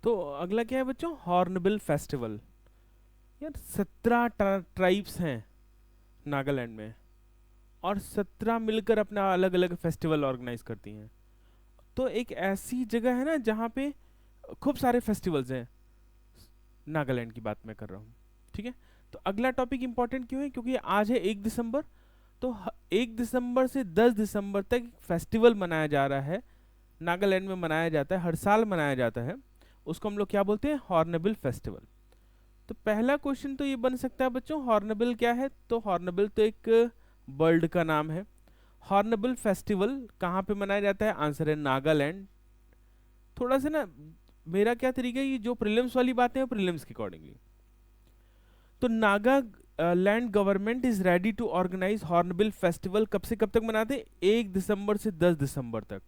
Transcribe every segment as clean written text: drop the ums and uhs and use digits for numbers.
तो अगला क्या है बच्चों, हॉर्नबिल फेस्टिवल। यार 17 ट्राइब्स हैं नागालैंड में, और 17 मिलकर अपना अलग अलग फेस्टिवल ऑर्गेनाइज करती हैं। तो एक ऐसी जगह है ना जहाँ पे खूब सारे फेस्टिवल्स हैं। नागालैंड की बात मैं कर रहा हूँ, ठीक है। तो अगला टॉपिक इंपॉर्टेंट क्यों है, क्योंकि आज है 1 दिसंबर। तो 1 दिसंबर से 10 दिसंबर तक फेस्टिवल मनाया जा रहा है, नागालैंड में मनाया जाता है, हर साल मनाया जाता है। उसको हम लोग क्या बोलते हैं, हॉर्नबिल फेस्टिवल। तो पहला क्वेश्चन तो ये बन सकता है बच्चों, हॉर्नबिल क्या है। तो हॉर्नबिल तो एक बर्ड का नाम है। हॉर्नबिल फेस्टिवल कहाँ पे मनाया जाता है, आंसर है नागालैंड। थोड़ा सा ना मेरा क्या तरीका है, ये जो प्रीलिम्स वाली बातें हैं प्रीलिम्स के अकॉर्डिंगली। तो Nagaland government is ready to organise hornbill festival. कब से कब तक मनाते हैं, 1 दिसंबर से 10 दिसंबर तक।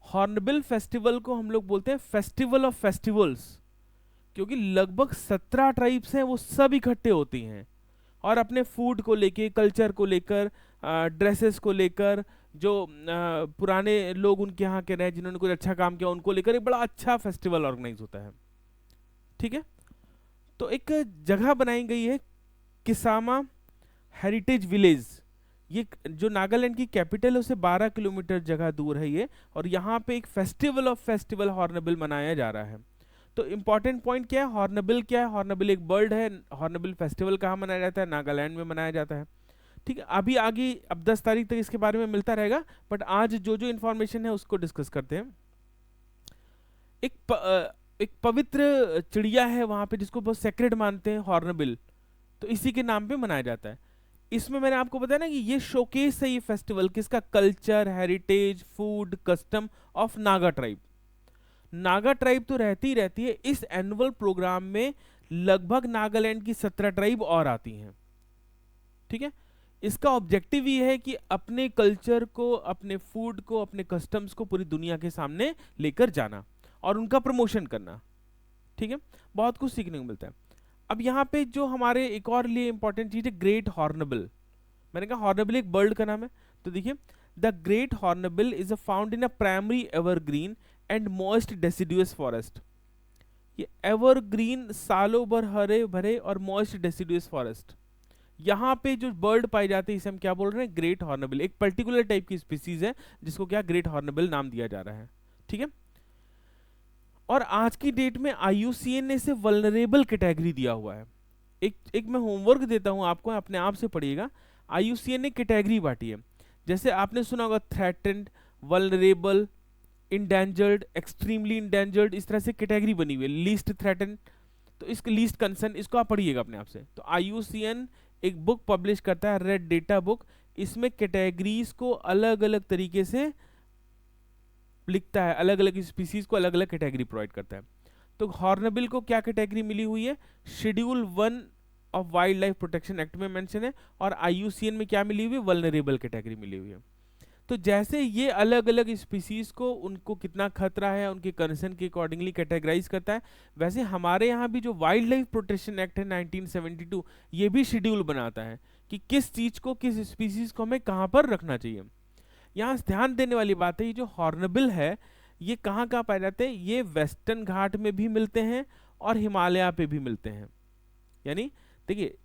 हॉर्नबिल फेस्टिवल को हम लोग बोलते हैं फेस्टिवल ऑफ फेस्टिवल्स, क्योंकि लगभग 17 ट्राइब्स हैं, वो सब इकट्ठे होती हैं और अपने फूड को लेके, कल्चर को लेकर, ड्रेसेस को लेकर, जो पुराने लोग उनके यहाँ के रहे जिन्होंने कुछ अच्छा काम किया उनको लेकर एक बड़ा अच्छा फेस्टिवल ऑर्गेनाइज होता है, ठीक है। तो एक जगह बनाई गई है किसामा हेरिटेज विलेज। ये जो नागालैंड की कैपिटल है उससे 12 किलोमीटर जगह दूर है ये, और यहाँ पे एक फेस्टिवल ऑफ फेस्टिवल हॉर्नबिल मनाया जा रहा है। तो इंपॉर्टेंट पॉइंट क्या है, हॉर्नबिल क्या है, हॉर्नबिल एक बर्ड है। हॉर्नबिल फेस्टिवल कहाँ मनाया जाता है, नागालैंड में मनाया जाता है, ठीक है। अभी आगे अब 10 तारीख तक इसके बारे में मिलता रहेगा, बट आज जो जो इन्फॉर्मेशन है उसको डिस्कस करते हैं। एक पवित्र चिड़िया है वहाँ पे जिसको बहुत सेक्रेड मानते हैं, हॉर्नबिल। तो इसी के नाम पे मनाया जाता है। इसमें मैंने आपको बताया ना कि ये शोकेस है, ये फेस्टिवल किसका, culture, heritage, food, custom of Naga tribe. Naga tribe तो रहती ही रहती है, इस एनुअल प्रोग्राम में लगभग नागालैंड की 17 ट्राइब और आती हैं, ठीक है। इसका ऑब्जेक्टिव ये है कि अपने कल्चर को, अपने फूड को, अपने कस्टम्स को पूरी दुनिया के सामने लेकर जाना और उनका प्रमोशन करना, ठीक है। बहुत कुछ सीखने को मिलता है। अब यहाँ पे जो हमारे एक और लिए इंपॉर्टेंट चीज है, ग्रेट हॉर्नबिल। मैंने कहा हॉर्नबिल एक बर्ड का नाम है, तो देखिए, the great hornbill is found in a primary evergreen and moist deciduous forest. ये एवरग्रीन सालों भर हरे भरे और मॉइस्ट डेसिडुअस फॉरेस्ट, यहाँ पे जो बर्ड पाई जाती है इसे हम क्या बोल रहे हैं, ग्रेट हॉर्नबिल। एक पर्टिकुलर टाइप की स्पीसीज है जिसको क्या ग्रेट हॉर्नबिल नाम दिया जा रहा है, ठीक है। और आज की डेट में IUCN ने इसे वल्नरेबल कैटेगरी दिया हुआ है। एक मैं होमवर्क देता हूं आपको, अपने आप से पढ़िएगा। IUCN ने कैटेगरी बांटी है, जैसे आपने सुना होगा threatened, vulnerable, endangered, extremely endangered, इस तरह से कैटेगरी बनी हुई है। लीस्ट थ्रेटेंड, तो इसके लीस्ट कंसर्न, इसको आप पढ़िएगा अपने आप से। तो IUCN एक बुक पब्लिश करता है, रेड डेटा बुक। इसमें कैटेगरीज को अलग अलग तरीके से लिखता है, अलग अलग स्पीसीज को अलग अलग कैटेगरी प्रोवाइड करता है। तो हॉर्नबिल को क्या कैटेगरी मिली हुई है, schedule 1 of wild life protection act में मेंशन है, और IUCN में क्या मिली हुई है, वल्नरेबल कैटेगरी मिली हुई है। तो जैसे ये अलग अलग स्पीसीज को, उनको कितना खतरा है, उनके कंसर्न के अकॉर्डिंगली कैटेगराइज करता है, वैसे हमारे यहाँ भी जो वाइल्ड लाइफ प्रोटेक्शन एक्ट है 1972, ये भी शेड्यूल बनाता है कि किस चीज को, किस स्पीसीज को हमें कहाँ पर रखना चाहिए। यहाँ ध्यान देने वाली बात है, ये जो हॉर्नबिल है ये कहाँ कहाँ पाए जाते हैं, ये वेस्टर्न घाट में भी मिलते हैं और हिमालय पे भी मिलते हैं। यानी देखिए,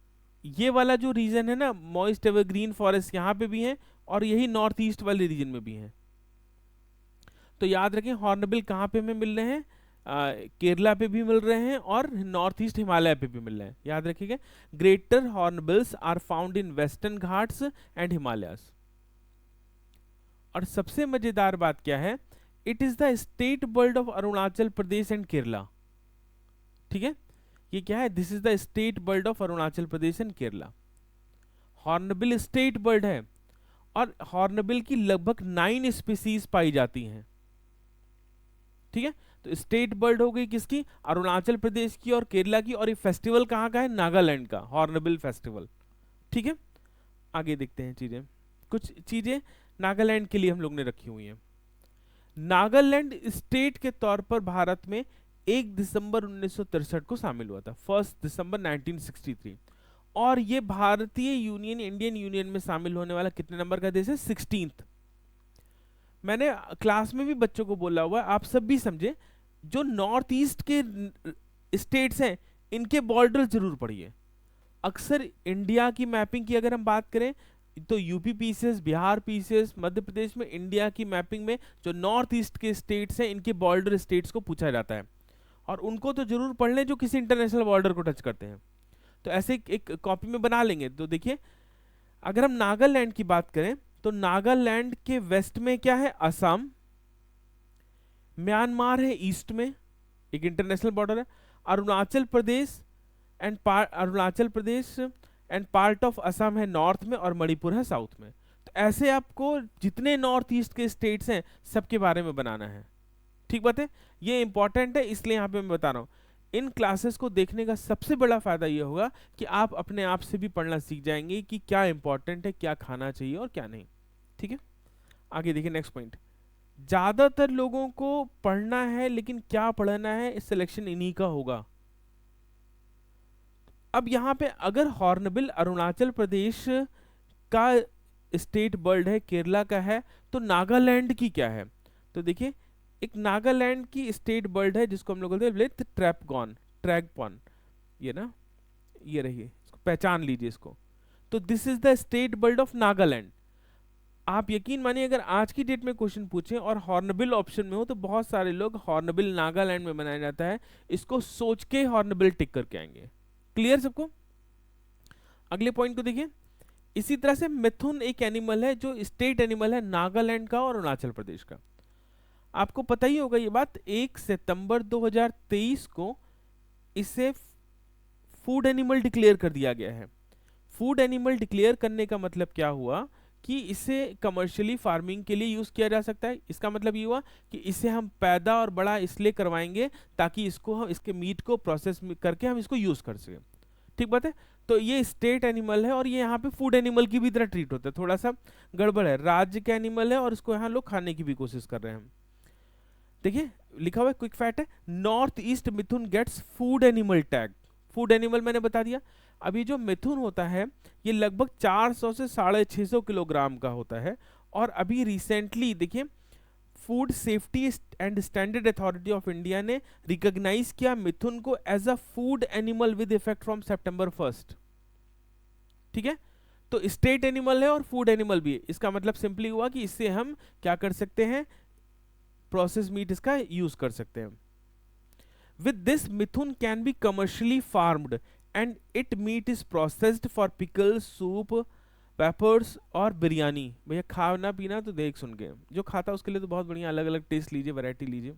ये वाला जो रीजन है ना, मॉइस्ट एवरग्रीन फॉरेस्ट, यहाँ पे भी है, और यही नॉर्थ ईस्ट वाले रीजन में भी है। तो याद रखें हॉर्नबिल कहाँ पे हमें मिल रहे हैं, केरला पे भी मिल रहे हैं और नॉर्थ ईस्ट हिमालय पे भी मिल रहे हैं, याद रखिएगा। Greater hornbills are found in Western Ghats and Himalayas. और सबसे मजेदार बात क्या है, it is the state bird of Arunachal Pradesh and Kerala, ठीक है। ये क्या है, this is the state bird of Arunachal Pradesh and Kerala. Hornbill state bird है, और हॉर्नबिल की लगभग 9 स्पीसीज पाई जाती हैं, ठीक है। तो स्टेट बर्ड हो गई किसकी, अरुणाचल प्रदेश की और केरला की, और ये फेस्टिवल कहाँ का है, नागालैंड का हॉर्नबिल फेस्टिवल, ठीक है। आगे देखते हैं चीजें, कुछ चीजें नागालैंड के लिए हम लोग ने रखी हुई हैं। नागालैंड स्टेट के तौर पर भारत में 1 दिसंबर 1963 को शामिल हुआ था, 1 दिसंबर 1963। और ये भारतीय यूनियन, इंडियन यूनियन में शामिल होने वाला कितने नंबर का देश है, 16th। मैंने क्लास में भी बच्चों को बोला हुआ, आप सब भी समझे, जो नॉर्थ ईस्ट के स्टेट्स हैं इनके बॉर्डर जरूर पढ़िए। अक्सर इंडिया की मैपिंग की अगर हम बात करें तो UP pieces, Bihar pieces, Madhya Pradesh में इंडिया की मैपिंग में जो नॉर्थ ईस्ट के स्टेट्स हैं इनके बॉर्डर स्टेट्स को पूछा जाता है, और उनको तो जरूर पढ़ लें जो किसी इंटरनेशनल बॉर्डर को टच करते हैं। तो ऐसे एक कॉपी में बना लेंगे। तो देखिए, अगर हम नागालैंड की बात करें तो नागालैंड के वेस्ट में क्या है, असम, म्यांमार है ईस्ट में, एक इंटरनेशनल बॉर्डर है, Arunachal Pradesh and part of Assam है नॉर्थ में, और मणिपुर है साउथ में। तो ऐसे आपको जितने नॉर्थ ईस्ट के स्टेट्स हैं सबके बारे में बनाना है। ठीक बात है, ये इंपॉर्टेंट है, इसलिए यहाँ पे मैं बता रहा हूँ। इन क्लासेस को देखने का सबसे बड़ा फायदा ये होगा कि आप अपने आप से भी पढ़ना सीख जाएंगे कि क्या इंपॉर्टेंट है, क्या खाना चाहिए और क्या नहीं। ठीक है, आगे देखिए नेक्स्ट पॉइंट। ज्यादातर लोगों को पढ़ना है, लेकिन क्या पढ़ना है सिलेक्शन इन्हीं का होगा। अब यहाँ पे अगर हॉर्नबिल अरुणाचल प्रदेश का स्टेट बर्ड है, केरला का है, तो नागालैंड की क्या है। तो देखिए, एक नागालैंड की स्टेट बर्ड है जिसको हम लोग बोलते हैं ब्लिथ ट्रैगपॉन, ये ना, ये रहिए, इसको पहचान लीजिए इसको। तो this is the state bird of Nagaland. आप यकीन मानिए अगर आज की डेट में क्वेश्चन पूछें और हॉर्नबिल ऑप्शन में हो तो बहुत सारे लोग हॉर्नबिल नागालैंड में बनाया जाता है, इसको सोच के हॉर्नबिल टिक करके आएंगे। क्लियर सबको। अगले पॉइंट को देखिए, इसी तरह से मिथुन एक एनिमल है जो स्टेट एनिमल है नागालैंड का और अरुणाचल प्रदेश का। आपको पता ही होगा ये बात, 1 सितंबर 2023 को इसे फूड एनिमल डिक्लेयर कर दिया गया है। फूड एनिमल डिक्लेयर करने का मतलब क्या हुआ कि इसे कमर्शियली फार्मिंग के लिए यूज किया जा सकता है। इसका मतलब ये हुआ कि इसे हम पैदा और बड़ा इसलिए करवाएंगे ताकि इसको हम, इसके मीट को प्रोसेस करके हम इसको यूज कर सकें। ठीक बात है। तो ये स्टेट एनिमल है और ये यहाँ पे फूड एनिमल की भी तरह ट्रीट होता है। थोड़ा सा गड़बड़ है, राज्य का एनिमल है और इसको यहाँ लोग खाने की भी कोशिश कर रहे हैं। देखिए लिखा हुआ है, क्विक फैक्ट है, north east mithun gets food animal tag. Food animal मैंने बता दिया। अभी जो मिथुन होता है ये लगभग 400 से 650 किलोग्राम का होता है, और अभी रिसेंटली देखिए food safety and standard authority of India ने रिकॉग्नाइज किया मिथुन को as a food animal with effect from सितंबर 1। ठीक है, तो स्टेट एनिमल है और फूड एनिमल भी है। इसका मतलब सिंपली हुआ कि इससे हम क्या कर सकते हैं, प्रोसेस मीट इसका यूज कर सकते हैं। With this mithun can be commercially farmed and it meat is processed for pickle, soup, peppers और बिरयानी। भैया खाना पीना तो देख सुन के, जो खाता उसके लिए तो बहुत बढ़िया, अलग अलग टेस्ट लीजिए, वैरायटी लीजिए।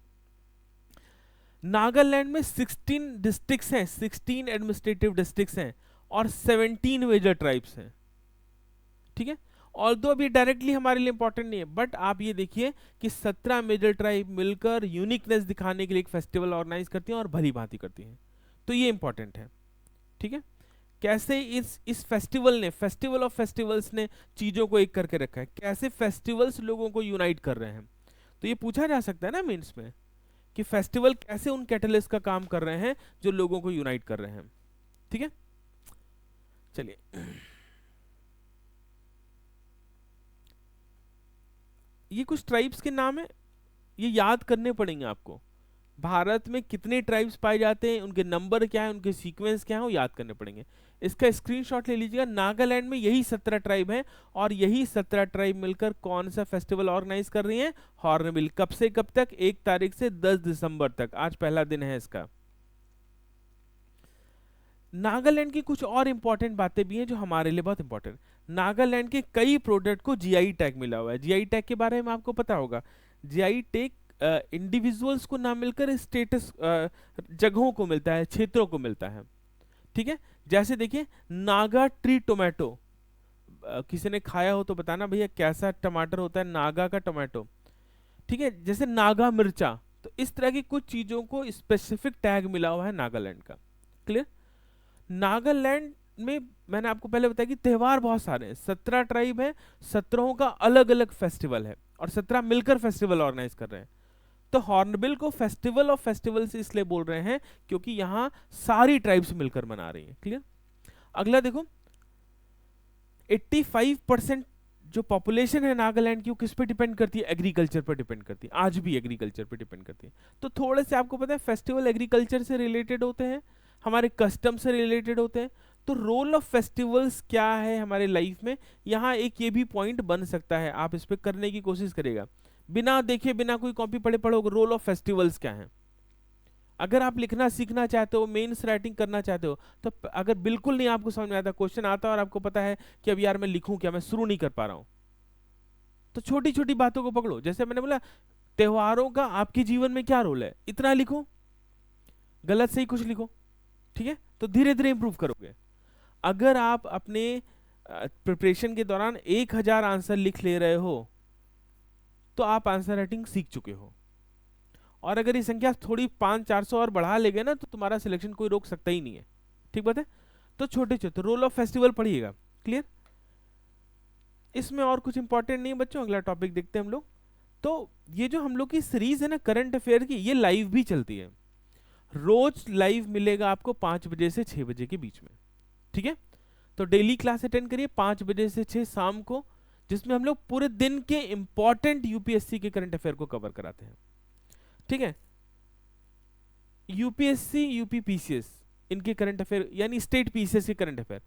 नागालैंड में 16 डिस्ट्रिक्ट्स हैं, 16 एडमिनिस्ट्रेटिव डिस्ट्रिक्ट्स हैं और 17 मेजर ट्राइब्स हैं। ठीक है, ऑल्दो अभी डायरेक्टली हमारे लिए इंपॉर्टेंट नहीं है, बट आप ये देखिए कि 17 मेजर ट्राइब मिलकर यूनिकनेस दिखाने के लिए एक फेस्टिवल ऑर्गेनाइज करती हैं और भली भांति करती हैं, तो ये इंपॉर्टेंट है। ठीक है, कैसे इस फेस्टिवल ने, फेस्टिवल ऑफ फेस्टिवल्स ने चीजों को एक करके रखा है, कैसे फेस्टिवल्स लोगों को यूनाइट कर रहे हैं। तो ये पूछा जा सकता है ना मेंस में कि फेस्टिवल कैसे उन कैटलिस्ट का काम कर रहे हैं जो लोगों को यूनाइट कर रहे हैं। ठीक है, चलिए ये कुछ ट्राइब्स के नाम है, ये याद करने पड़ेंगे आपको। भारत में कितने ट्राइब्स पाए जाते हैं, उनके नंबर क्या है, उनके सीक्वेंस क्या है, वो याद करने पड़ेंगे। इसका स्क्रीनशॉट ले लीजिएगा। नागालैंड में यही 17 ट्राइब हैं और यही 17 ट्राइब मिलकर कौन सा फेस्टिवल ऑर्गेनाइज कर रही हैं, हॉर्नबिल। कब से कब तक, 1 तारीख से 10 दिसंबर तक, आज पहला दिन है इसका। नागालैंड की कुछ और इंपॉर्टेंट बातें भी हैं जो हमारे लिए बहुत इंपॉर्टेंट। नागालैंड के कई प्रोडक्ट को जीआई टैग मिला हुआ है। जीआई टैग के बारे में आपको पता होगा, जीआई टैग इंडिविजुअल्स को ना मिलकर स्टेटस जगहों को मिलता है, क्षेत्रों को मिलता है। ठीक है, जैसे देखिए नागा ट्री टोमेटो, किसी ने खाया हो तो बताना भैया कैसा टमाटर होता है, नागा का टोमेटो। ठीक है, जैसे नागा मिर्चा, तो इस तरह की कुछ चीजों को स्पेसिफिक टैग मिला हुआ है नागालैंड का। क्लियर। नागालैंड में मैंने आपको पहले बताया कि त्योहार बहुत सारे हैं, 17 ट्राइब है, 17 का अलग अलग फेस्टिवल है और 17 मिलकर फेस्टिवल ऑर्गेनाइज कर रहे हैं। तो हॉर्नबिल को फेस्टिवल ऑफ फेस्टिवल्स इसलिए बोल रहे हैं क्योंकि यहां सारी ट्राइब्स मिलकर मना रही हैं। क्लियर। अगला देखो, 85% जो पॉपुलेशन है नागालैंड की वो किस पे डिपेंड करती है? एग्रीकल्चर पर डिपेंड करती है, आज भी एग्रीकल्चर पे डिपेंड करती है। तो थोड़े से आपको पता है फेस्टिवल एग्रीकल्चर से रिलेटेड होते हैं, हमारे कस्टम से रिलेटेड होते हैं। तो रोल ऑफ फेस्टिवल्स क्या है हमारे लाइफ में, यहाँ एक ये भी पॉइंट बन सकता है, आप इस पे करने की कोशिश करेगा, बिना देखे बिना कोई कॉपी पढ़े पढ़ोगे रोल ऑफ फेस्टिवल्स क्या है। अगर आप लिखना सीखना चाहते हो, मेंस राइटिंग करना चाहते हो, तो अगर बिल्कुल नहीं आपको समझ में आता, क्वेश्चन आता है और आपको पता है कि अब यार मैं लिखूं क्या, मैं शुरू नहीं कर पा रहा हूं, तो छोटी छोटी बातों को पकड़ो। जैसे मैंने बोला त्योहारों का आपके जीवन में क्या रोल है, इतना लिखो, गलत सही कुछ लिखो, ठीक है, तो धीरे धीरे इंप्रूव करोगे। अगर आप अपने प्रिपरेशन के दौरान 1000 आंसर लिख ले रहे हो तो आप आंसर राइटिंग सीख चुके हो। और अगर ये संख्या थोड़ी 500-400 और बढ़ा लेगे ना तो तुम्हारा सिलेक्शन कोई रोक सकता ही नहीं है, ठीक बात है। तो छोटे छोटे रोल ऑफ फेस्टिवल पढ़िएगा, क्लियर। इसमें और कुछ इंपॉर्टेंट नहीं है बच्चों, अगला टॉपिक देखते हैं हम लोग। तो ये जो हम लोग की सीरीज है ना करंट अफेयर की, ये लाइव भी चलती है, रोज लाइव मिलेगा आपको 5 बजे से 6 बजे के बीच में, ठीक है। तो डेली क्लास अटेंड करिए 5 बजे से 6 शाम को, जिसमें हम लोग पूरे दिन के इंपॉर्टेंट यूपीएससी के करंट अफेयर को कवर कराते हैं, ठीक है। यूपीएससी यूपी पीसीएस इनके करंट अफेयर यानी स्टेट पीसीएस के करंट अफेयर,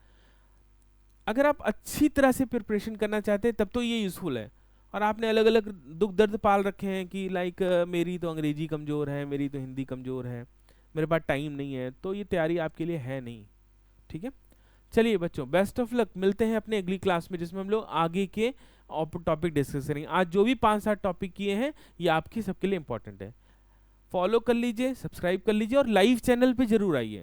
अगर आप अच्छी तरह से प्रिपरेशन करना चाहते हैं तब तो ये यूजफुल है। और आपने अलग अलग दुख दर्द पाल रखे हैं कि लाइक मेरी तो अंग्रेजी कमज़ोर है, मेरी तो हिंदी कमज़ोर है, मेरे पास टाइम नहीं है, तो ये तैयारी आपके लिए है नहीं, ठीक है। चलिए बच्चों, बेस्ट ऑफ लक, मिलते हैं अपने अगली क्लास में जिसमें हम लोग आगे के टॉपिक डिस्कस करेंगे। आज जो भी 5-7 टॉपिक किए हैं ये आपके सबके लिए इंपॉर्टेंट है। फॉलो कर लीजिए, सब्सक्राइब कर लीजिए और लाइव चैनल पे जरूर आइए।